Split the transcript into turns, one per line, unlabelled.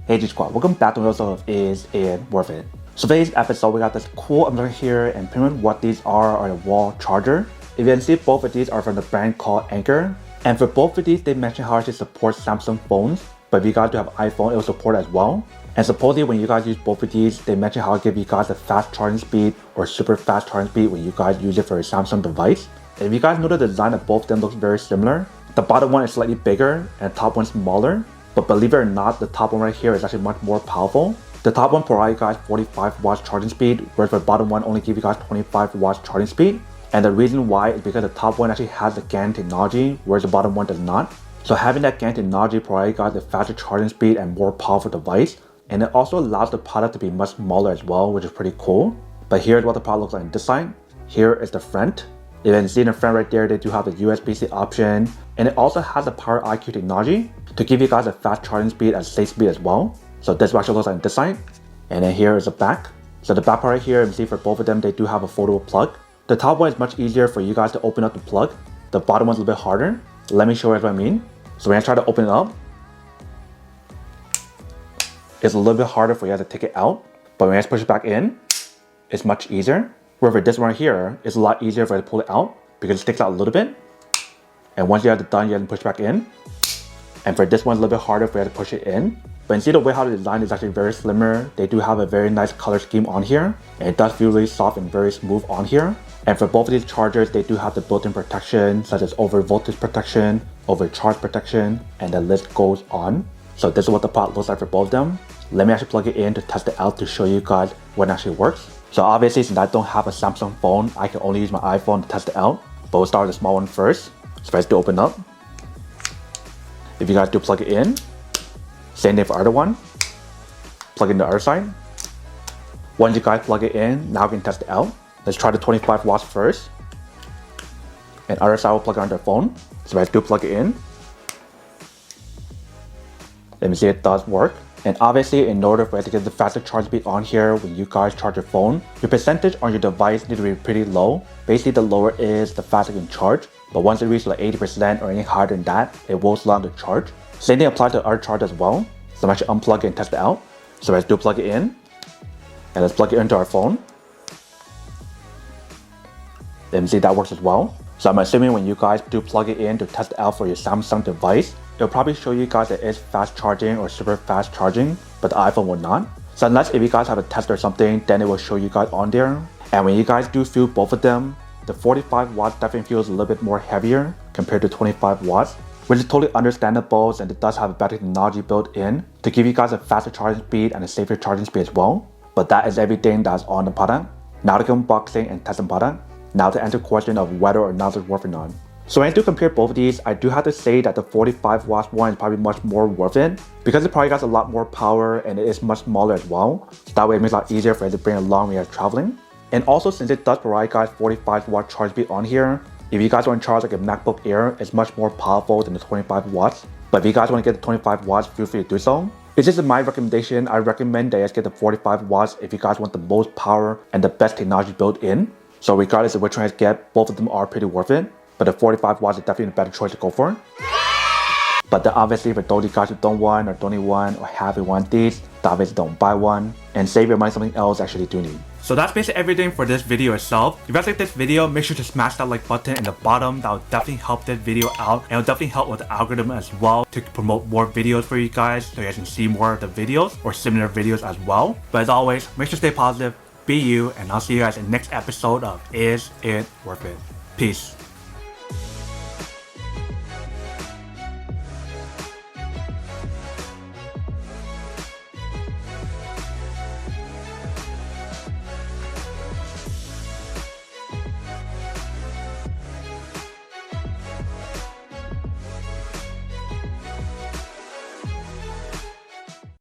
Hey G Squad, welcome back to another episode of Is It Worth It? So today's episode we got this cool umbrella here, and pretty much what these are a wall charger. If you can see, both of these are from the brand called Anker. And for both of these, they mentioned how it supports Samsung phones, but if you guys do have iPhone, it will support as well. And supposedly when you guys use both of these, they mention how it gives you guys a fast charging speed or super fast charging speed when you guys use it for a Samsung device. And if you guys know the design of both of them looks very similar. The bottom one is slightly bigger and the top one smaller. But believe it or not, the top one right here is actually much more powerful. The top one provides you guys 45 watts charging speed, whereas the bottom one only gives you guys 25 watts charging speed. And the reason why is because the top one actually has the GaN technology, whereas the bottom one does not. So having that GaN technology provides you guys a faster charging speed and more powerful device. And it also allows the product to be much smaller as well, which is pretty cool. But here's what the product looks like on this side. Here is the front. You can see in the front right there, they do have the USB-C option. And it also has the Power IQ technology to give you guys a fast charging speed and safe speed as well. So this actually looks like on this side. And then here is the back. So the back part right here, you can see for both of them, they do have a foldable plug. The top one is much easier for you guys to open up the plug. The bottom one's a little bit harder. Let me show you what I mean. So when I try to open it up, it's a little bit harder for you guys to take it out. But when I push it back in, it's much easier. Where for this one right here, it's a lot easier for you to pull it out because it sticks out a little bit. And once you have it done, you have to push it back in. And for this one, it's a little bit harder for you to push it in. But you see the way how the design is actually very slimmer. They do have a very nice color scheme on here. And it does feel really soft and very smooth on here. And for both of these chargers, they do have the built-in protection, such as over voltage protection, overcharge protection, and the list goes on. So this is what the product looks like for both of them. Let me actually plug it in to test it out to show you guys what it actually works. So obviously, since I don't have a Samsung phone, I can only use my iPhone to test it out. But we'll start with the small one first. So let's do open up. If you guys do plug it in, same thing for the other one. Plug in the other side. Once you guys plug it in, now we can test it out. Let's try the 25 watts first. And other side will plug it on their phone. So let's do plug it in. Let me see it does work. And obviously, in order for you to get the faster charge speed on here when you guys charge your phone, your percentage on your device needs to be pretty low. Basically, the lower it is, the faster you can charge. But once it reaches like 80% or anything higher than that, it will slow down the charge. Same thing applies to other charge as well. So I'm actually unplug it and test it out. So let's do plug it in. And let's plug it into our phone. Let me see if that works as well. So I'm assuming when you guys do plug it in to test it out for your Samsung device, it'll probably show you guys that it's fast charging or super fast charging, but the iPhone will not. So unless if you guys have a test or something, then it will show you guys on there. And when you guys do feel both of them, the 45 watts definitely feels a little bit more heavier compared to 25 watts, which is totally understandable, and it does have a better technology built in to give you guys a faster charging speed and a safer charging speed as well. But that is everything that's on the product. Now to go unboxing and test the product. Now to answer the question of whether or not it's worth it or not. So when I do compare both of these, I do have to say that the 45 watts one is probably much more worth it because it probably got a lot more power and it is much smaller as well. So that way it makes it a lot easier for you to bring along when you're traveling. And also since it does provide guys 45 watt charge speed on here, if you guys want to charge like a MacBook Air, it's much more powerful than the 25 watts. But if you guys want to get the 25 watts, feel free to do so. It's just my recommendation. I recommend that you guys get the 45 watts if you guys want the most power and the best technology built in. So regardless of which one you guys get, both of them are pretty worth it. But the 45 watts is definitely a better choice to go for. But then obviously for those of you guys who don't want or don't need one or haven't want these, then obviously don't buy one and save your money on something else actually do need. So that's basically everything for this video itself. If you guys like this video, make sure to smash that like button in the bottom. That will definitely help this video out and it will definitely help with the algorithm as well to promote more videos for you guys so you guys can see more of the videos or similar videos as well. But as always, make sure to stay positive, be you, and I'll see you guys in the next episode of Is It Worth It? Peace.